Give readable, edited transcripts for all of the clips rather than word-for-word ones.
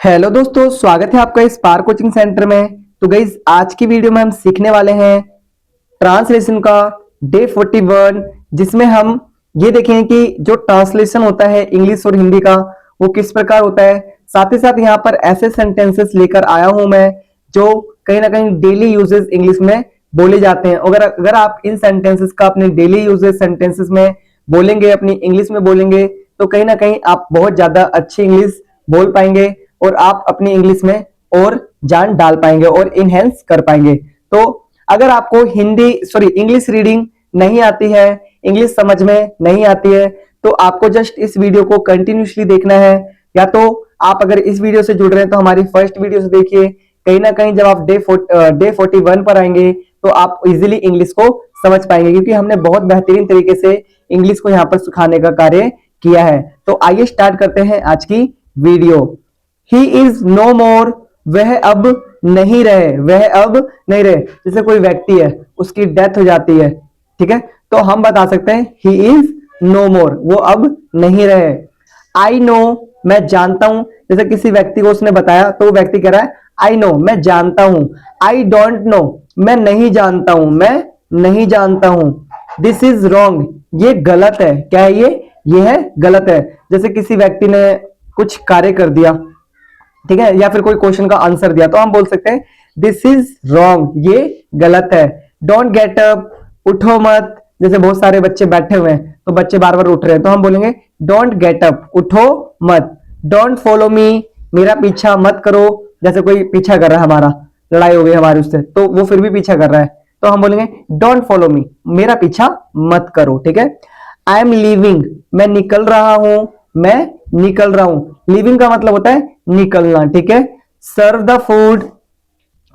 Hello दोस्तों, स्वागत है आपका इस पार कोचिंग सेंटर में। तो गाइस, आज की वीडियो में हम सीखने वाले हैं ट्रांसलेशन का डे 41, जिसमें हम ये देखेंगे कि जो ट्रांसलेशन होता है इंग्लिश और हिंदी का वो किस प्रकार होता है। साथ ही साथ यहाँ पर ऐसे सेंटेंसेस लेकर आया हूं मैं जो कहीं ना कहीं डेली यूजेस इंग्लिश में बोले जाते हैं। अगर आप इन सेंटेंसेस का अपने डेली यूजेस सेंटेंसेस में बोलेंगे, अपनी इंग्लिश में बोलेंगे, तो कहीं ना कहीं आप बहुत ज्यादा अच्छी इंग्लिश बोल पाएंगे और आप अपनी इंग्लिश में और जान डाल पाएंगे और इनहेंस कर पाएंगे। तो अगर आपको इंग्लिश रीडिंग नहीं आती है, इंग्लिश समझ में नहीं आती है, तो आपको जस्ट इस वीडियो को कंटिन्यूसली देखना है। या तो आप अगर इस वीडियो से जुड़ रहे हैं तो हमारी फर्स्ट वीडियो से देखिए। कहीं ना कहीं जब आप डे 41 पर आएंगे तो आप इजिली इंग्लिश को समझ पाएंगे, क्योंकि हमने बहुत बेहतरीन तरीके से इंग्लिश को यहाँ पर सिखाने का कार्य किया है। तो आइए स्टार्ट करते हैं आज की वीडियो। ही इज नो मोर, वह अब नहीं रहे, वह अब नहीं रहे। जैसे कोई व्यक्ति है, उसकी डेथ हो जाती है, ठीक है, तो हम बता सकते हैं ही इज नो मोर, वो अब नहीं रहे। आई नो, मैं जानता हूं। जैसे किसी व्यक्ति को उसने बताया तो वो व्यक्ति कह रहा है आई नो, मैं जानता हूं। आई डोंट नो, मैं नहीं जानता हूं, मैं नहीं जानता हूं। दिस इज रॉन्ग, ये गलत है। क्या है ये है गलत है। जैसे किसी व्यक्ति ने कुछ कार्य कर दिया, ठीक है, या फिर कोई क्वेश्चन का आंसर दिया, तो हम बोल सकते हैं दिस इज रॉन्ग, ये गलत है। डोंट गेट अप, उठो मत। जैसे बहुत सारे बच्चे बैठे हुए हैं तो बच्चे बार बार उठ रहे हैं, तो हम बोलेंगे डोंट गेट अप, उठो मत। डोंट फॉलो मी, मेरा पीछा मत करो। जैसे कोई पीछा कर रहा है, हमारा लड़ाई हो गई हमारी उससे, तो वो फिर भी पीछा कर रहा है, तो हम बोलेंगे डोंट फॉलो मी, मेरा पीछा मत करो, ठीक है। आई एम लीविंग, मैं निकल रहा हूं, मैं निकल रहा हूं। लिविंग का मतलब होता है निकलना, ठीक है। सर्व द फूड,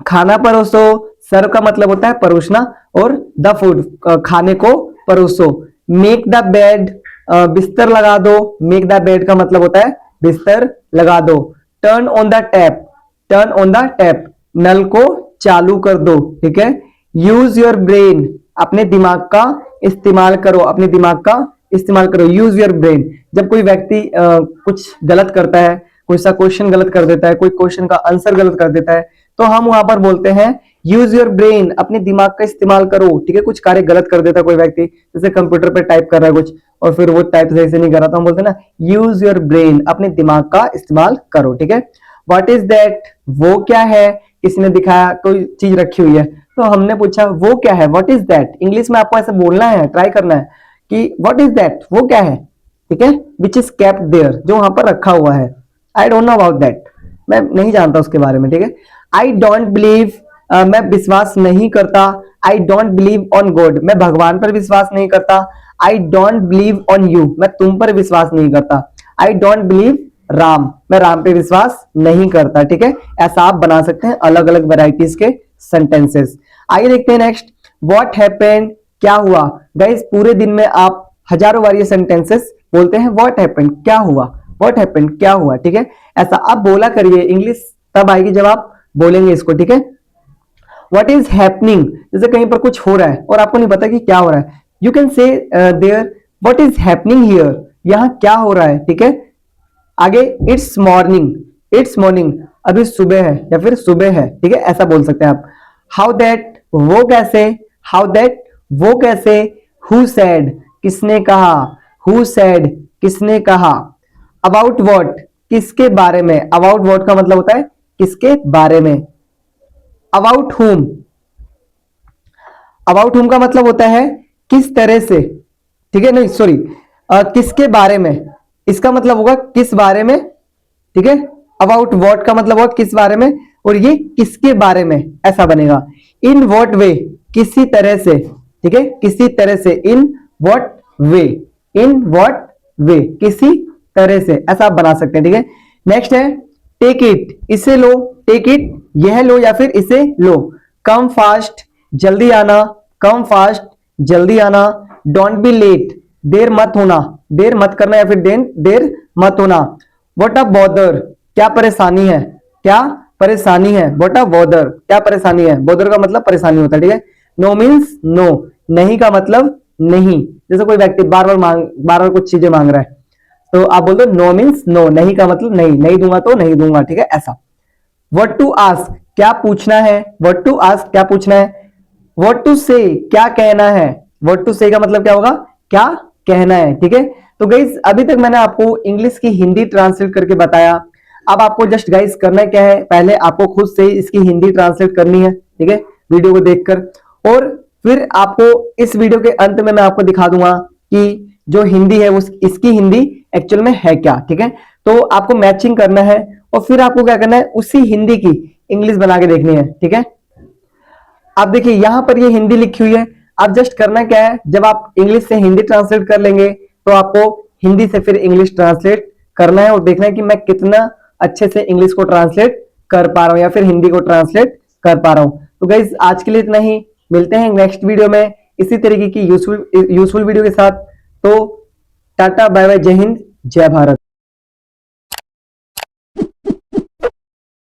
खाना परोसो। सर्व का मतलब होता है परोसना और द फूड खाने को परोसो। मेक द बेड, बिस्तर लगा दो। मेक द बेड का मतलब होता है बिस्तर लगा दो। Turn on the tap, turn on the tap, नल को चालू कर दो, ठीक है। यूज योर ब्रेन, अपने दिमाग का इस्तेमाल करो, अपने दिमाग का इस्तेमाल करो। यूज योर ब्रेन, जब कोई व्यक्ति कुछ गलत करता है, कोई सा क्वेश्चन गलत कर देता है, कोई क्वेश्चन का आंसर गलत कर देता है, तो हम वहां पर बोलते हैं यूज योर ब्रेन, अपने दिमाग का इस्तेमाल करो, ठीक है। कुछ कार्य गलत कर देता है कोई व्यक्ति, जैसे कंप्यूटर पे टाइप कर रहा है कुछ और फिर वो टाइप सही से नहीं कर रहा, तो हम बोलते हैं ना यूज योर ब्रेन, अपने दिमाग का इस्तेमाल करो, ठीक है। व्हाट इज दैट, वो क्या है। किसी ने दिखाया कोई चीज रखी हुई है, तो हमने पूछा वो क्या है, व्हाट इज दैट। इंग्लिश में आपको ऐसे बोलना है, ट्राई करना है कि व्हाट इज दैट, वो क्या है, ठीक है। विच इज केप्ट देयर, जो वहां पर रखा हुआ है। I don't know about that, मैं नहीं जानता उसके बारे में, ठीक है। आई डोंट बिलीव, मैं विश्वास नहीं करता। I don't believe on God, मैं भगवान पर विश्वास नहीं करता। I don't believe on you, मैं तुम पर विश्वास नहीं करता। आई डोंट बिलीव राम, मैं राम पे विश्वास नहीं करता, ठीक है। ऐसा आप बना सकते हैं अलग अलग वेराइटीज के सेंटेंसेस। आइए देखते हैं नेक्स्ट, व्हाट हैपेंड, क्या हुआ। गाइस, पूरे दिन में आप हजारों बार ये सेंटेंसेस बोलते हैं व्हाट हैपेंड, क्या हुआ, व्हाट हैपेंड, क्या हुआ, ठीक है। ऐसा आप बोला करिए, इंग्लिश तब आएगी जब आप बोलेंगे इसको, ठीक है। व्हाट इज हैपनिंग, जैसे कहीं पर कुछ हो रहा है और आपको नहीं पता कि क्या हो रहा है, you can say there what is happening here, यहां क्या हो रहा है, ठीक है। आगे इट्स मॉर्निंग, इट्स मॉर्निंग, अभी सुबह है या फिर सुबह है, ठीक है, ऐसा बोल सकते हैं आप। हाउ दैट, वो कैसे, हाउ दैट, वो कैसे। हु सेड, किसने कहा, हु सेड, किसने कहा। अबाउट व्हाट, किसके बारे में। अबाउट व्हाट का मतलब होता है किसके बारे में। अबाउट हुम, अबाउट हुम का मतलब होता है किस तरह से, ठीक है, नहीं सॉरी, किसके बारे में, इसका मतलब होगा किस बारे में, ठीक है। अबाउट व्हाट का मतलब होगा किस बारे में, और ये किसके बारे में, ऐसा बनेगा। इन व्हाट वे, किसी तरह से, ठीक है, किसी तरह से। In what way, in what way, किसी तरह से, ऐसा आप बना सकते हैं, ठीक है। नेक्स्ट है टेक इट, इसे लो। टेक इट, यह लो या फिर इसे लो। कम फास्ट, जल्दी आना। कम फास्ट, जल्दी आना। डोंट बी लेट, देर मत होना, देर मत करना या फिर देर मत होना। व्हाट अ बॉदर, क्या परेशानी है, क्या परेशानी है। व्हाट अ बॉदर, क्या परेशानी है। बॉदर का मतलब परेशानी होता है, ठीक है। नो मीन्स नो, नहीं का मतलब नहीं। जैसे कोई व्यक्ति बार बार कुछ चीजें मांग रहा है, तो आप बोल दो नो मीन्स नो, नहीं का मतलब नहीं, नहीं दूंगा तो नहीं दूंगा, ठीक है ऐसा। व्हाट टू आस्क क्या पूछना है, व्हाट टू आस्क क्या पूछना है। व्हाट टू से क्या कहना है, व्हाट टू से का मतलब क्या होगा, क्या कहना है, ठीक है। तो गाइस अभी तक मैंने आपको इंग्लिश की हिंदी ट्रांसलेट करके बताया। अब आपको जस्ट गाइस करना क्या है, पहले आपको खुद से इसकी हिंदी ट्रांसलेट करनी है, ठीक है, वीडियो को देखकर। और फिर आपको इस वीडियो के अंत में मैं आपको दिखा दूंगा कि जो हिंदी है उस इसकी हिंदी एक्चुअल में है क्या, ठीक है। तो आपको मैचिंग करना है और फिर आपको क्या करना है, उसी हिंदी की इंग्लिश बना के देखनी है, ठीक है। आप देखिए यहां पर ये हिंदी लिखी हुई है। आप जस्ट करना क्या है, जब आप इंग्लिश से हिंदी ट्रांसलेट कर लेंगे तो आपको हिंदी से फिर इंग्लिश ट्रांसलेट करना है और देखना है कि मैं कितना अच्छे से इंग्लिश को ट्रांसलेट कर पा रहा हूं या फिर हिंदी को ट्रांसलेट कर पा रहा हूं। तो गाइस आज के लिए इतना ही, मिलते हैं नेक्स्ट वीडियो में इसी तरीके की यूजफुल वीडियो के साथ। तो टाटा बाय बाय, जय हिंद जय भारत।